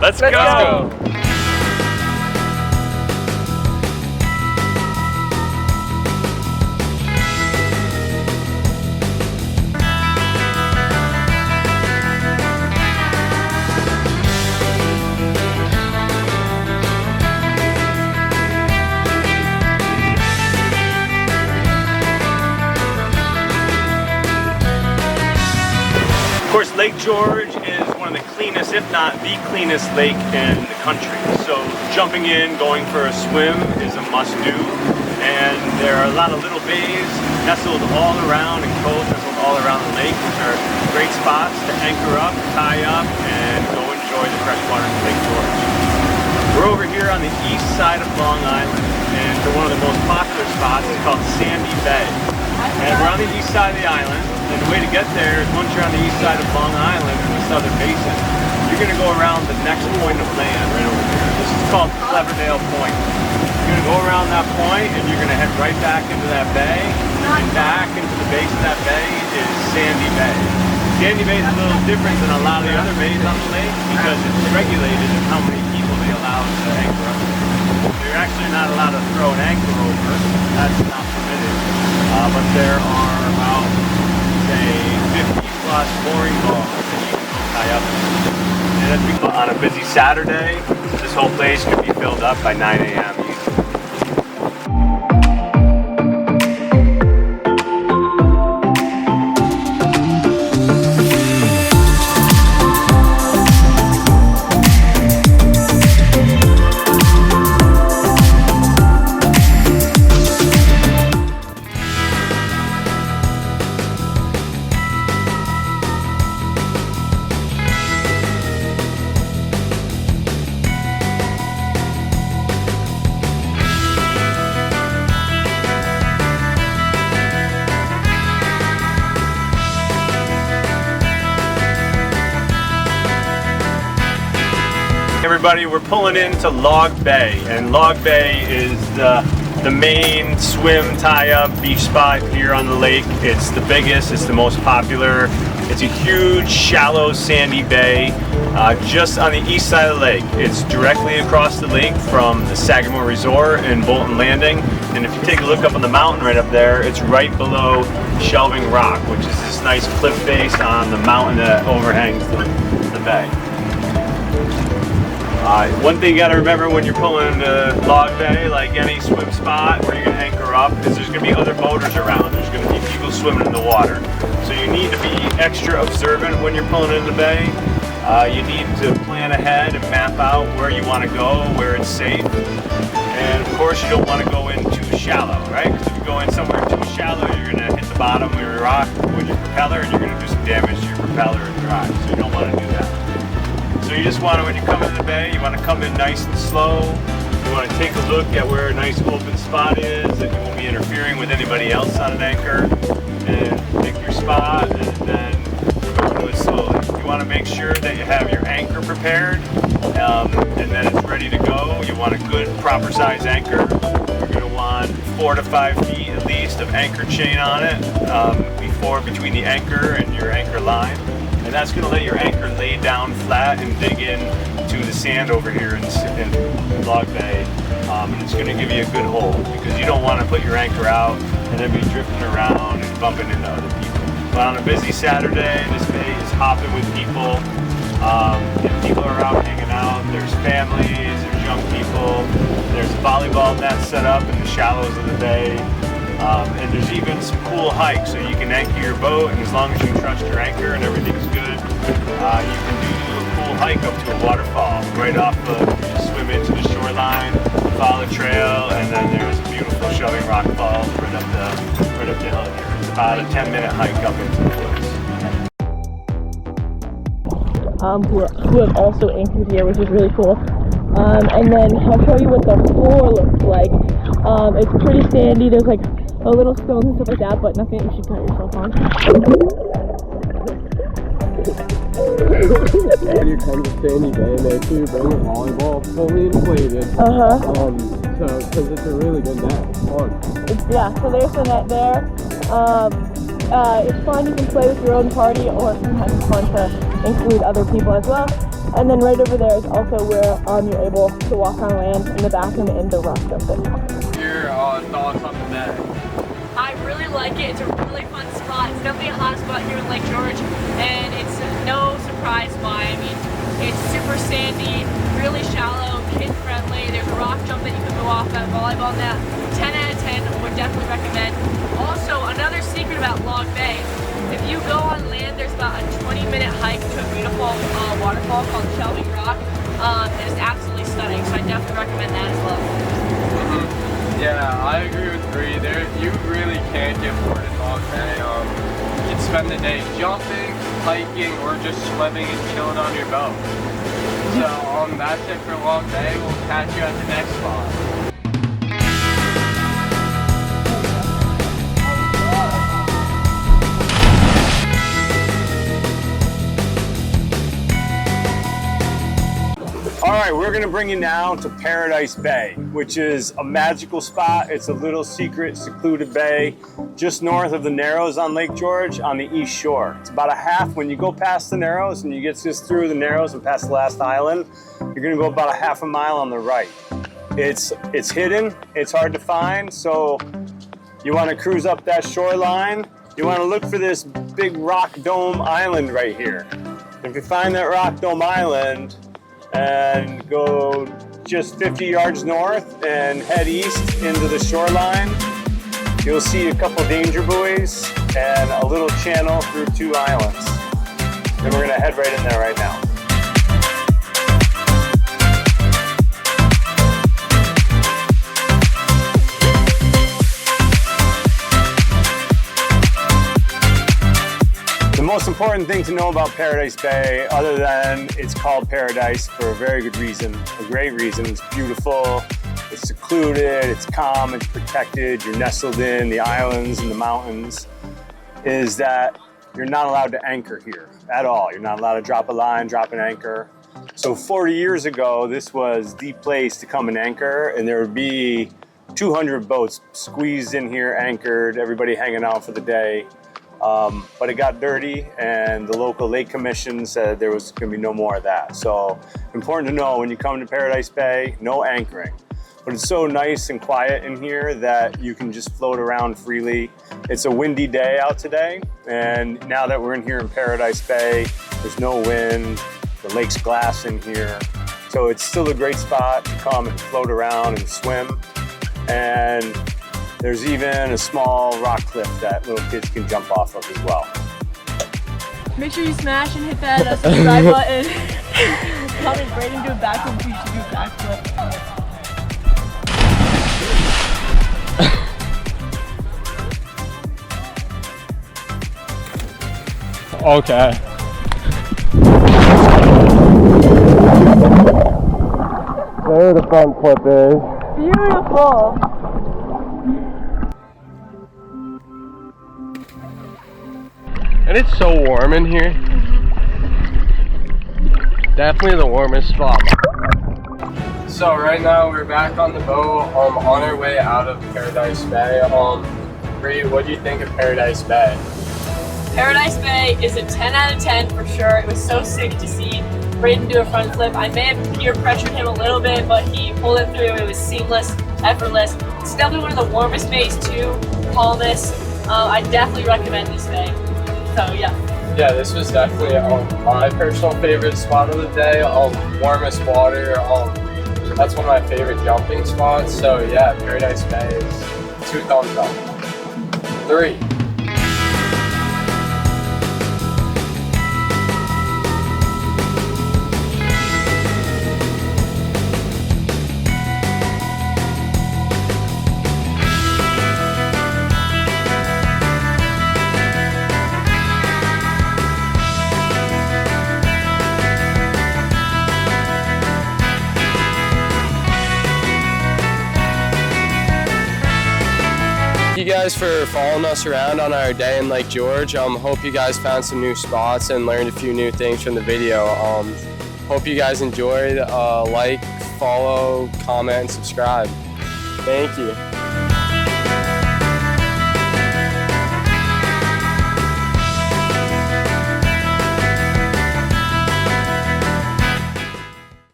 Let's go. Of course, Lake George is one of the cleanest, if not the cleanest lake in the country. So jumping in, going for a swim is a must-do. And there are a lot of little bays nestled all around and coves nestled all around the lake, which are great spots to anchor up, tie up, and go enjoy the fresh waters of Lake George. We're over here on the east side of Long Island, and one of the most popular spots is called Sandy Bay. And we're on the east side of the island, and the way to get there is once you're on the east side of Long Island in the southern basin, you're going to go around the next point of land right over here. This is called Cleverdale Point. You're going to go around that point, and you're going to head right back into that bay, and back into the base of that bay is Sandy Bay. Sandy Bay is a little different than a lot of the other bays on the lake because it's regulated in how many people they allow to anchor up. You're actually not allowed to throw an anchor over. That's not permitted. But there are about, say, 50 plus mooring balls that you can go tie up. And as we go on a busy Saturday, this whole place could be filled up by 9 a.m. Everybody, we're pulling into Log Bay, and Log Bay is the main swim tie-up beach spot here on the lake. It's the biggest, it's the most popular. It's a huge, shallow, sandy bay just on the east side of the lake. It's directly across the lake from the Sagamore Resort and Bolton Landing. And if you take a look up on the mountain right up there, it's right below Shelving Rock, which is this nice cliff face on the mountain that overhangs the bay. One thing you got to remember when you're pulling into Log Bay, like any swim spot where you're going to anchor up, is there's going to be other boaters around. There's going to be people swimming in the water. So you need to be extra observant when you're pulling into the bay. You need to plan ahead and map out where you want to go, where it's safe. And of course you don't want to go in too shallow, right? Because if you go in somewhere too shallow, you're going to hit the bottom of your rock with your propeller and you're going to do some damage to your propeller and drive. So you don't want to do that. So you just want to, when you come into the bay, you want to come in nice and slow. You want to take a look at where a nice open spot is, that you won't be interfering with anybody else on an anchor. And pick your spot and then go into it slowly. You want to make sure that you have your anchor prepared and that it's ready to go. You want a good, proper size anchor. You're going to want 4 to 5 feet at least of anchor chain on it between the anchor and your anchor line. And that's going to let your anchor lay down flat and dig in to the sand over here in Log Bay. And it's going to give you a good hold because you don't want to put your anchor out and then be drifting around and bumping into other people. But on a busy Saturday, this bay is hopping with people. And people are out hanging out. There's families, there's young people. There's a volleyball net set up in the shallows of the bay. And there's even some cool hikes, so you can anchor your boat, and as long as you trust your anchor and everything's good, you can do a cool hike up to a waterfall right off just swim into the shoreline, follow the trail, and then there's a beautiful Shelving Rock Falls right up the hill here. It's about a 10-minute hike up into the woods. Who have also anchored here, which is really cool. And then I'll show you what the floor looks like. It's pretty sandy. There's like a little stones and stuff like that, but nothing that you should cut yourself on. When you come to Sandy Bay, make sure you bring a volleyball fully inflated. Because it's a really good net. It's fun. Yeah, so there's the net there. It's fun. You can play with your own party, or sometimes it's fun to include other people as well. And then right over there is also where you're able to walk on land in the bathroom and the rock jumping. Your thoughts on the day? I really like it. It's a really fun spot. It's definitely a hot spot here in Lake George, and it's no surprise why. I mean, it's super sandy, really shallow, kid friendly. There's a rock jump that you can go off at, volleyball net. 10 out of 10, would definitely recommend. Also, another secret about Log Bay, if you go on land, there's about a 20-minute hike to a beautiful waterfall called Shelving Rock, and it's absolutely stunning, so I definitely recommend that as well. Yeah, I agree with Bree. You really can't get bored in Log Bay. You can spend the day jumping, hiking, or just swimming and chilling on your boat. So that's it for Log Bay. We'll catch you at the next spot. All right, we're gonna bring you now to Paradise Bay, which is a magical spot. It's a little secret, secluded bay just north of the Narrows on Lake George on the east shore. It's about a half, when you go past the Narrows and you get just through the Narrows and past the last island, you're gonna go about a half a mile on the right. It's hidden, it's hard to find, so you wanna cruise up that shoreline. You wanna look for this big rock dome island right here. If you find that rock dome island, and go just 50 yards north and head east into the shoreline, you'll see a couple danger buoys and a little channel through 2 islands. And we're gonna head right in there right now. The most important thing to know about Paradise Bay, other than it's called Paradise for a very good reason, a great reason. It's beautiful, it's secluded, it's calm, it's protected, you're nestled in the islands and the mountains, is that you're not allowed to anchor here at all. You're not allowed to drop a line, drop an anchor. So 40 years ago, this was the place to come and anchor, and there would be 200 boats squeezed in here, anchored, everybody hanging out for the day. But it got dirty, and the local lake commission said there was going to be no more of that. So important to know when you come to Paradise Bay, no anchoring. But it's so nice and quiet in here that you can just float around freely. It's a windy day out today, and now that we're in here in Paradise Bay, there's no wind, the lake's glass in here. So it's still a great spot to come and float around and swim. And there's even a small rock cliff that little kids can jump off of as well. Make sure you smash and hit that subscribe button. Comment right into a backflip if you should do a backflip. Okay. There the front flip is. Beautiful. And it's so warm in here. Definitely the warmest spot. So right now we're back on the boat, on our way out of Paradise Bay. Bree, what do you think of Paradise Bay? Paradise Bay is a 10 out of 10 for sure. It was so sick to see Braden do a front flip. I may have peer pressured him a little bit, but he pulled it through. It was seamless, effortless. It's definitely one of the warmest bays too, calmest. I definitely recommend this bay. So yeah. Yeah, this was definitely my personal favorite spot of the day. Warmest water. That's one of my favorite jumping spots. So yeah, Paradise Bay is 2 thumbs up. 3. Thank you guys for following us around on our day in Lake George. Hope you guys found some new spots and learned a few new things from the video. Hope you guys enjoyed. Like, follow, comment, and subscribe. Thank you.